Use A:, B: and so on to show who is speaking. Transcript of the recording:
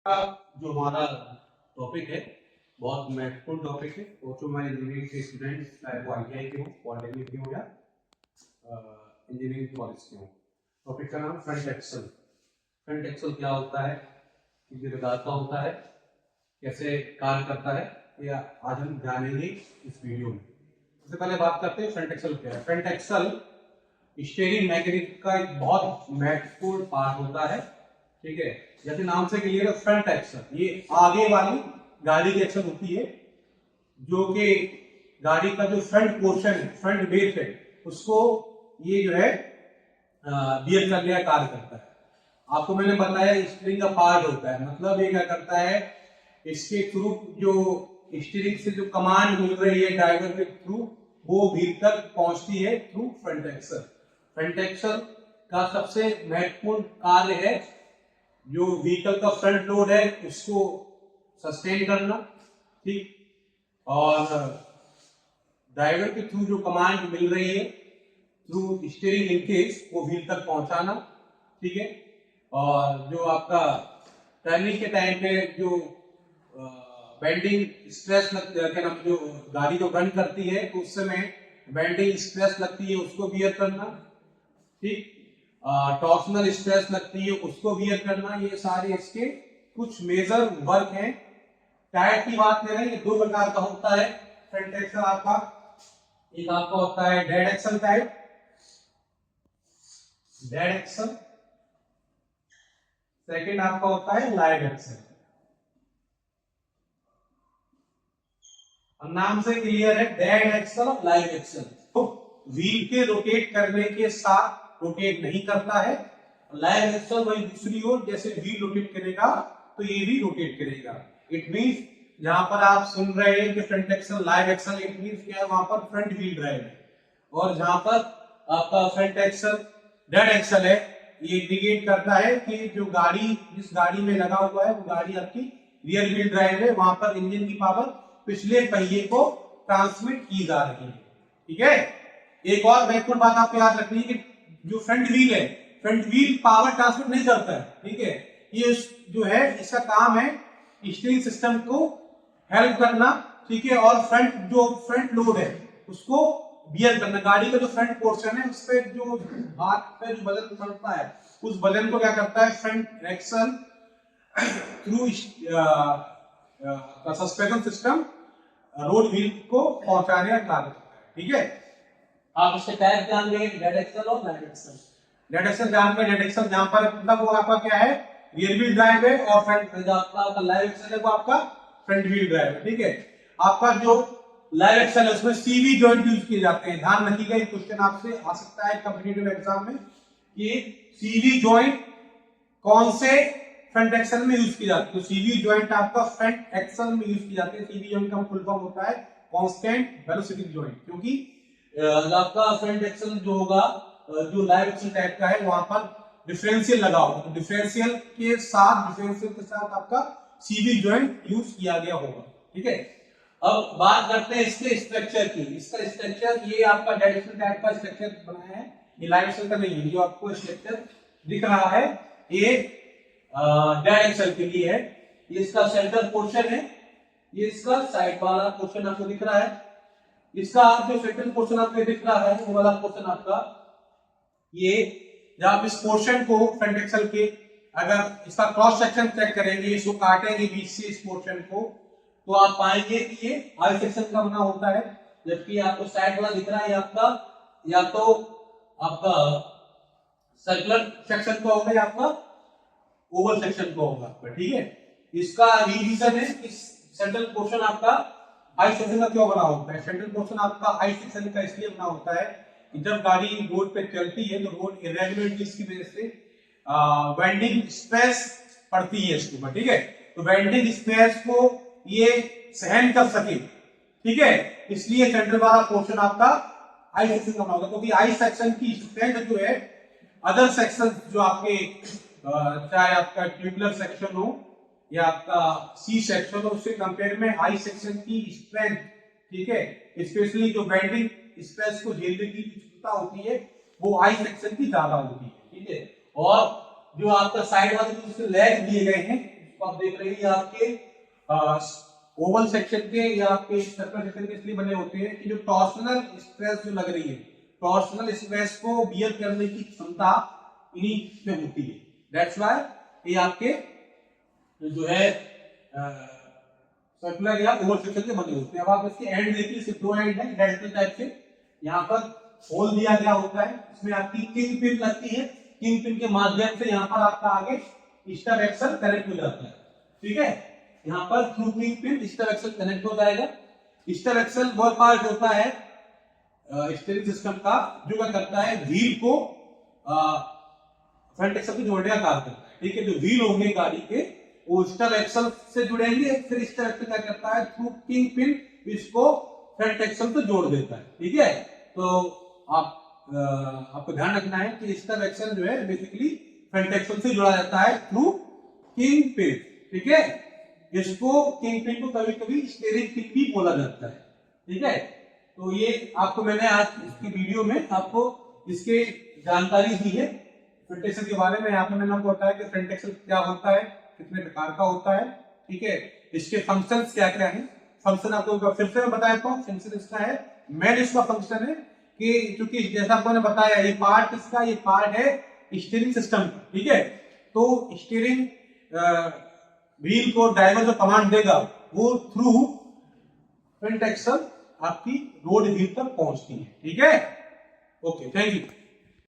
A: का जो हमारा टॉपिक है बहुत महत्वपूर्ण टॉपिक है। वो तो हमारे इंजीनियरिंग के स्टूडेंट्स चाहे वो ITI के हो, पॉलिटेक्निक के हो या इंजीनियरिंग कॉलेज के हो। टॉपिक का नाम फ्रंट एक्सल। फ्रंट एक्सल क्या होता है, किस प्रकार का होता है, कैसे कार्य करता है, या आज हम जानेंगे इस वीडियो में। सबसे पहले बात करते हैं फ्रंट एक्सल क्या है। फ्रंट एक्सल स्टीयरिंग मैकेनिज्म का एक बहुत महत्वपूर्ण पार्ट होता है। ठीक है, जैसे नाम से क्लियर है, फ्रंट एक्सल ये आगे वाली गाड़ी की एक्सल होती है, जो कि गाड़ी का जो फ्रंट पोर्शन है, फ्रंट बेस है, उसको ये जो है बियर करने का कार्य करता है। आपको मैंने बताया स्टीयरिंग का पार्ट होता है, मतलब ये क्या करता है, इसके थ्रू जो स्टीयरिंग से जो कमांड मिल रही है ड्राइवर के थ्रू, वो व्हील तक पहुंचती है through front axle. Front axle का सबसे महत्वपूर्ण कार्य है जो व्हीकल का फ्रंट लोड है उसको सस्टेन करना, ठीक, और ड्राइवर के थ्रू जो कमांड मिल रही है थ्रू स्टीयरिंग लिंकेज वो व्हील तक पहुंचाना, ठीक है। और जो आपका टर्निंग के टाइम पे जो बेंडिंग स्ट्रेस क्या नाम, जो गाड़ी जो बंद करती है तो उस समय बेंडिंग स्ट्रेस लगती है उसको बियर करना, ठीक, टॉर्सनल स्ट्रेस लगती है उसको बियर करना। ये सारे इसके कुछ मेजर वर्क हैं। टायर की बात करें, ये दो प्रकार का होता है फ्रंट एक्सल आपका। एक आपका होता है dead axle type, dead axle. Second आपका होता है लाइव एक्सल। नाम से क्लियर है, डेड एक्सल और लाइव एक्सल। तो व्हील के रोटेट करने के साथ रोटेट नहीं करता है। लाइव एक्सल वही दूसरी ओर, जैसे व्हील रोटेट करेगा तो ये भी रोटेट करेगा। इट मींस जहां पर आप सुन रहे हैं कि front axle live axle, it means क्या है, वहां पर फ्रंट व्हील ड्राइव है। और जहां पर आपका फ्रंट एक्सल डेड एक्सल है, ये इंडिकेट करता है कि जो गाड़ी जिस गाड़ी में लगा हुआ है वो गाड़ी आपकी रियर व्हील ड्राइव है। वहां पर इंजन की पावर पिछले पहिए को ट्रांसमिट की जा रही है। ठीक है, एक और महत्वपूर्ण बात आपको याद रखनी है कि जो फ्रंट व्हील है, फ्रंट व्हील पावर ट्रांसमिट नहीं करता है। ठीक है, ये जो है इसका काम है स्टीयरिंग सिस्टम को हेल्प करना, ठीक है, और फ्रंट लोड है उसको बियर करना। गाड़ी का जो फ्रंट पोर्शन है उस पे जो हाथ पे जो वजन पड़ता है उस वजन को क्या करता है front axle through suspension system road wheel को पहुंचाने का कार्य करता है। ठीक है, आप इसके टाइप जान गए, डेड एक्सल और लाइव एक्सल। डेड एक्सल जान गए, डेड एक्सल जहां पर मतलब वो आपका क्या है, रियर व्हील ड्राइव है, और फ्रंट जो आपका लाइव एक्सल है वो आपका फ्रंट व्हील ड्राइव है। ठीक है, आपका जो लाइव एक्सल है उसमें सीवी जॉइंट यूज किए जाते हैं। ध्यान रखिएगा, एक क्वेश्चन आपसे आ सकता है कॉम्पिटिटिव एग्जाम में कि सीवी जॉइंट कौन से फ्रंट एक्सल में यूज की जाती है। तो सीवी जॉइंट आपका फ्रंट एक्सल में यूज की जाती है। सीवी जॉइंट का फुल फॉर्म होता है कांस्टेंट वेलोसिटी जॉइंट, क्योंकि आपका फ्रंट एक्सल जो होगा जो लाइव एक्सल टाइप का है वहां पर डिफरेंशियल लगा होगा, तो डिफरेंशियल के साथ आपका सीवी जॉइंट यूज किया गया होगा। ठीक है, अब बात करते हैं इसके स्ट्रक्चर की। इसका स्ट्रक्चर ये आपका डेड एक्सल टाइप का स्ट्रक्चर बनाया है, ये लाइव एक्सल का नहीं है। जो आपको स्ट्रक्चर दिख रहा है ये डेड एक्सल के लिए है। ये इसका सेंटर पोर्शन है, ये इसका साइड वाला पोर्शन आपको दिख रहा है। इसका जो सेंटर पोर्शन आपको दिख रहा है वो वाला पोर्शन आपका, ये जब आप इस पोर्शन को फ्रंट एक्सल के अगर इसका क्रॉस सेक्शन चेक करेंगे, इसको काटेंगे बीच से इस पोर्शन को, तो आप पाएंगे कि ये आई सेक्शन का बना होता है। जबकि आपको साइड वाला दिख रहा है आपका, या तो आपका सर्कुलर सेक्शन का होगा या आपका ओवल सेक्शन का होगा आपका। ठीक है, इसका रीजन है इस सेंट्रल पोर्शन आपका आई सेक्शन का क्यों बना होता है। सेंट्रल पोर्शन आपका आई सेक्शन का इसलिए बना होता है कि जब गाड़ी रोड पे चलती है तो रोड इरेगुलरिटीज की वजह से बेंडिंग स्ट्रेस पड़ती है इसके ऊपर। ठीक है, तो बेंडिंग स्ट्रेस को ये सहन कर सके, ठीक है, इसलिए सेंट्रल वाला पोर्शन आपका आई सेक्शन का बना होगा। क्योंकि आई सेक्शन की स्ट्रेंथ जो है अदर सेक्शन जो आपके चाहे आपका ट्यूबुलर सेक्शन हो या आपका सी सेक्शन हो, उससे कंपेयर में आई सेक्शन की स्ट्रेंथ, ठीक है, स्पेशली जो बेंडिंग स्ट्रेस को झेलने की क्षमता होती है वो आई सेक्शन की ज्यादा होती है। ठीक है, और जो आपका साइड वाले जो लेग दिए गए हैं तो आप देख रहे हैं ये आपके ओवल सेक्शन के या आपके सर्कल सेक्शन के इसलिए बने होते हैं कि जो टॉर्सनल स्ट्रेस जो लग रही है, टॉर्सनल स्ट्रेस को बियर करने की क्षमता इन्हीं में होती है। दैट्स व्हाई ये आपके जो है सर्कुलर या ओवल सेक्शन के बने होते हैं। अब आप इसके एंड देखिए, सिर्फ दो एंड है रेडिकल टाइप से। यहाँ पर होल दिया गया होता है, इसमें आपकी किंग पिन लगती है, किंग पिन के माध्यम से यहाँ पर आपका आगे स्टब एक्सल कनेक्ट हो जाता है। ठीक है, यहाँ पर through king pin stub axle connect हो जाएगा। स्टब एक्सल वो पार्ट होता है स्टीयरिंग सिस्टम का जो क्या करता है, व्हील को फ्रंट एक्सल से जोड़ने का कार्य करता है। ठीक है, जो व्हील होंगे गाड़ी के वो स्टब एक्सल से जुड़ेंगे, फिर स्टब एक्सल क्या करता है, थ्रू किंग पिन इसको फ्रंट एक्सल से जोड़ देता है। ठीक है, तो आपको ध्यान रखना है कि स्टब एक्सल जो है बेसिकली फ्रंट एक्सल से जुड़ा जाता है थ्रू किंग पिन। ठीक है, इसको किंग पिन को कभी कभी स्टीयरिंग पिन भी बोला जाता है। ठीक है, तो ये आपको मैंने आज इसकी वीडियो में आपको इसके जानकारी दी है फ्रंट एक्सल के बारे में। यहाँ पे मैंने आपको बताया कि फ्रंट एक्सल क्या होता है, कितने प्रकार का होता है। ठीक है, इसके फंक्शंस क्या क्या है। फंक्शन आपको फिर से मैं बताया था, फंक्शन इसका है, मेन इसका फंक्शन है कि चूंकि जैसा आपको मैंने बताया ये पार्ट इसका, ये पार्ट है स्टीयरिंग सिस्टम। ठीक है, तो स्टीयरिंग व्हील को ड्राइवर जो कमांड देगा वो थ्रू फ्रंट एक्सल आपकी रोड व्हील तक पहुंचती है। ठीक है, ओके, थैंक यू।